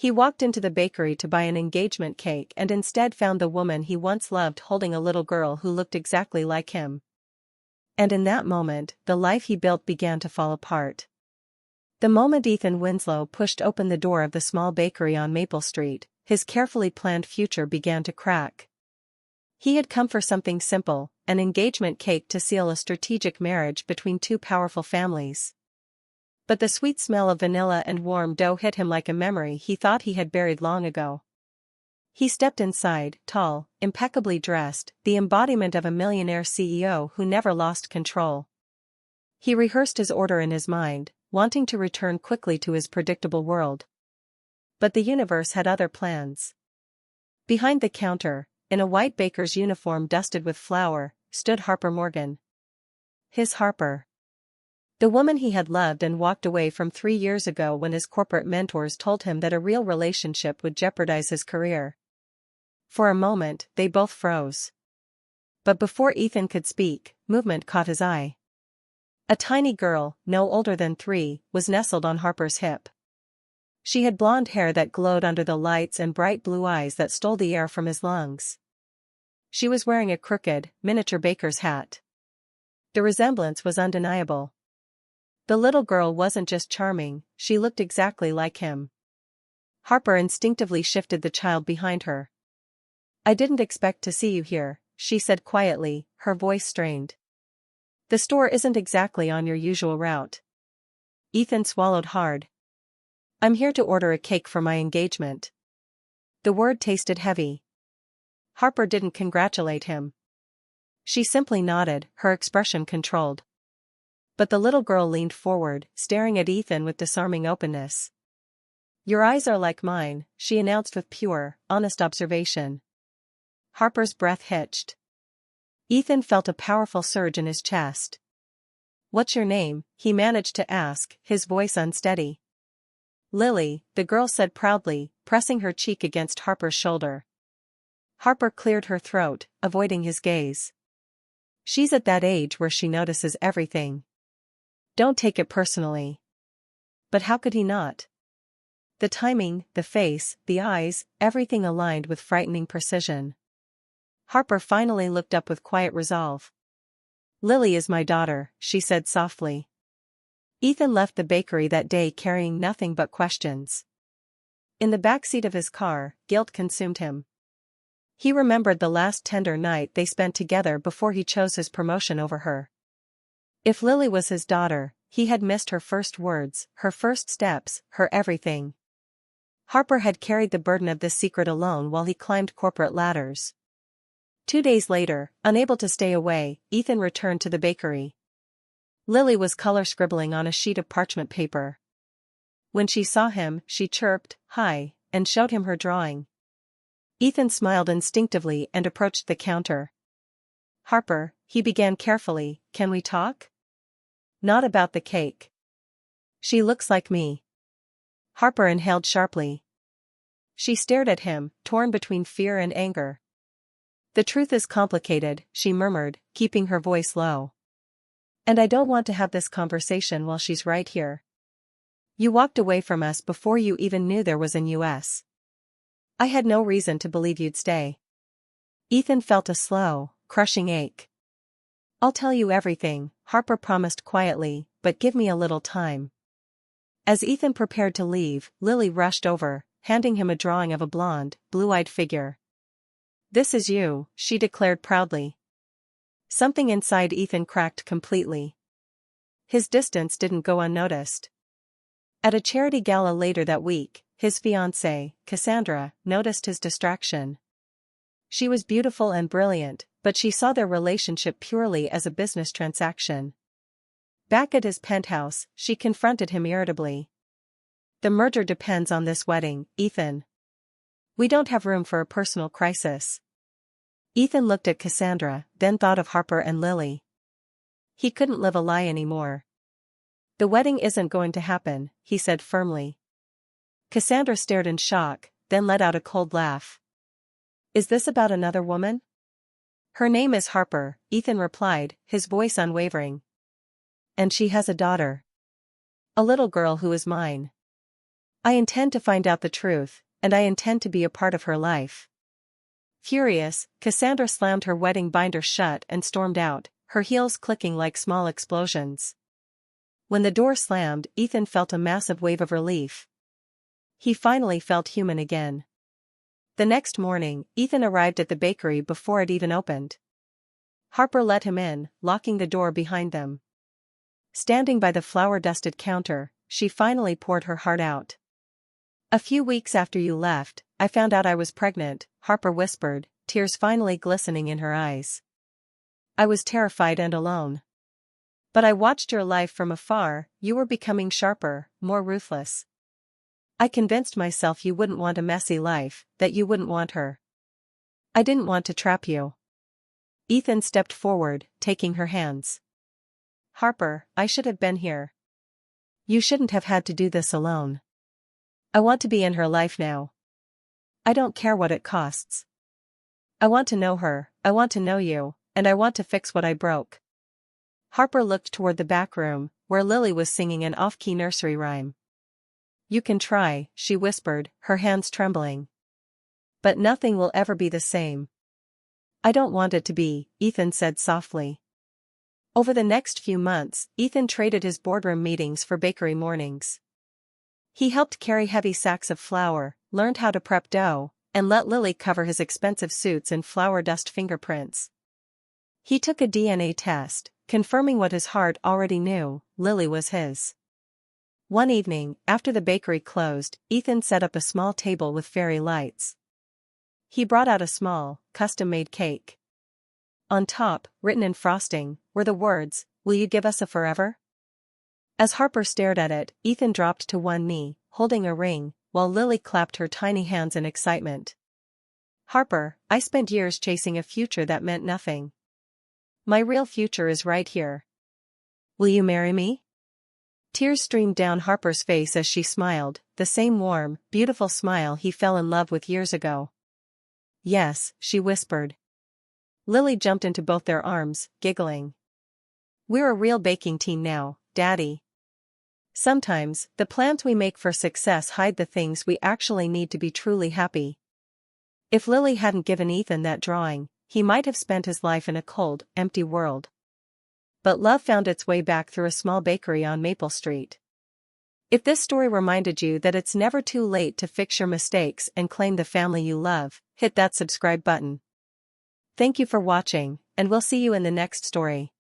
He walked into the bakery to buy an engagement cake and instead found the woman he once loved holding a little girl who looked exactly like him. And in that moment, the life he built began to fall apart. The moment Ethan Winslow pushed open the door of the small bakery on Maple Street, his carefully planned future began to crack. He had come for something simple, an engagement cake to seal a strategic marriage between two powerful families. But the sweet smell of vanilla and warm dough hit him like a memory he thought he had buried long ago. He stepped inside, tall, impeccably dressed, the embodiment of a millionaire CEO who never lost control. He rehearsed his order in his mind, wanting to return quickly to his predictable world. But the universe had other plans. Behind the counter, in a white baker's uniform dusted with flour, stood Harper Morgan. His Harper. The woman he had loved and walked away from 3 years ago when his corporate mentors told him that a real relationship would jeopardize his career. For a moment, they both froze. But before Ethan could speak, movement caught his eye. A tiny girl, no older than 3, was nestled on Harper's hip. She had blonde hair that glowed under the lights and bright blue eyes that stole the air from his lungs. She was wearing a crooked, miniature baker's hat. The resemblance was undeniable. The little girl wasn't just charming, she looked exactly like him. Harper instinctively shifted the child behind her. "I didn't expect to see you here," she said quietly, her voice strained. "The store isn't exactly on your usual route." Ethan swallowed hard. "I'm here to order a cake for my engagement." The word tasted heavy. Harper didn't congratulate him. She simply nodded, her expression controlled. But the little girl leaned forward, staring at Ethan with disarming openness. "Your eyes are like mine," she announced with pure, honest observation. Harper's breath hitched. Ethan felt a powerful surge in his chest. "What's your name?" he managed to ask, his voice unsteady. "Lily," the girl said proudly, pressing her cheek against Harper's shoulder. Harper cleared her throat, avoiding his gaze. "She's at that age where she notices everything. Don't take it personally." But how could he not? The timing, the face, the eyes, everything aligned with frightening precision. Harper finally looked up with quiet resolve. "Lily is my daughter," she said softly. Ethan left the bakery that day carrying nothing but questions. In the backseat of his car, guilt consumed him. He remembered the last tender night they spent together before he chose his promotion over her. If Lily was his daughter, he had missed her first words, her first steps, her everything. Harper had carried the burden of this secret alone while he climbed corporate ladders. 2 days later, unable to stay away, Ethan returned to the bakery. Lily was color scribbling on a sheet of parchment paper. When she saw him, she chirped, "Hi," and showed him her drawing. Ethan smiled instinctively and approached the counter. "Harper," he began carefully, "can we talk?" "Not about the cake." "She looks like me." Harper inhaled sharply. She stared at him, torn between fear and anger. "The truth is complicated," she murmured, keeping her voice low. "And I don't want to have this conversation while she's right here. You walked away from us before you even knew there was an US. I had no reason to believe you'd stay." Ethan felt a slow, crushing ache. "I'll tell you everything," Harper promised quietly, "but give me a little time." As Ethan prepared to leave, Lily rushed over, handing him a drawing of a blonde, blue-eyed figure. "This is you," she declared proudly. Something inside Ethan cracked completely. His distance didn't go unnoticed. At a charity gala later that week, his fiancée, Cassandra, noticed his distraction. She was beautiful and brilliant, but she saw their relationship purely as a business transaction. Back at his penthouse, she confronted him irritably. "The merger depends on this wedding, Ethan. We don't have room for a personal crisis." Ethan looked at Cassandra, then thought of Harper and Lily. He couldn't live a lie anymore. "The wedding isn't going to happen," he said firmly. Cassandra stared in shock, then let out a cold laugh. "Is this about another woman?" "Her name is Harper," Ethan replied, his voice unwavering. "And she has a daughter. A little girl who is mine." I intend to find out the truth, and I intend to be a part of her life." Furious, Cassandra slammed her wedding binder shut and stormed out, her heels clicking like small explosions. When the door slammed, Ethan felt a massive wave of relief. He finally felt human again. The next morning, Ethan arrived at the bakery before it even opened. Harper let him in, locking the door behind them. Standing by the flour-dusted counter, she finally poured her heart out. "A few weeks after you left, I found out I was pregnant," Harper whispered, tears finally glistening in her eyes. "I was terrified and alone. But I watched your life from afar. You were becoming sharper, more ruthless. I convinced myself you wouldn't want a messy life, that you wouldn't want her. I didn't want to trap you." Ethan stepped forward, taking her hands. "Harper, I should have been here. You shouldn't have had to do this alone. I want to be in her life now. I don't care what it costs. I want to know her, I want to know you, and I want to fix what I broke." Harper looked toward the back room, where Lily was singing an off-key nursery rhyme. "You can try," she whispered, her hands trembling. "But nothing will ever be the same." "I don't want it to be," Ethan said softly. Over the next few months, Ethan traded his boardroom meetings for bakery mornings. He helped carry heavy sacks of flour, learned how to prep dough, and let Lily cover his expensive suits in flour dust fingerprints. He took a DNA test, confirming what his heart already knew: Lily was his. One evening, after the bakery closed, Ethan set up a small table with fairy lights. He brought out a small, custom-made cake. On top, written in frosting, were the words, "Will you give us a forever?" As Harper stared at it, Ethan dropped to one knee, holding a ring, while Lily clapped her tiny hands in excitement. "Harper, I spent years chasing a future that meant nothing. My real future is right here. Will you marry me?" Tears streamed down Harper's face as she smiled, the same warm, beautiful smile he fell in love with years ago. "Yes," she whispered. Lily jumped into both their arms, giggling. "We're a real baking team now, Daddy." Sometimes, the plans we make for success hide the things we actually need to be truly happy. If Lily hadn't given Ethan that drawing, he might have spent his life in a cold, empty world. But love found its way back through a small bakery on Maple Street. If this story reminded you that it's never too late to fix your mistakes and claim the family you love, hit that subscribe button. Thank you for watching, and we'll see you in the next story.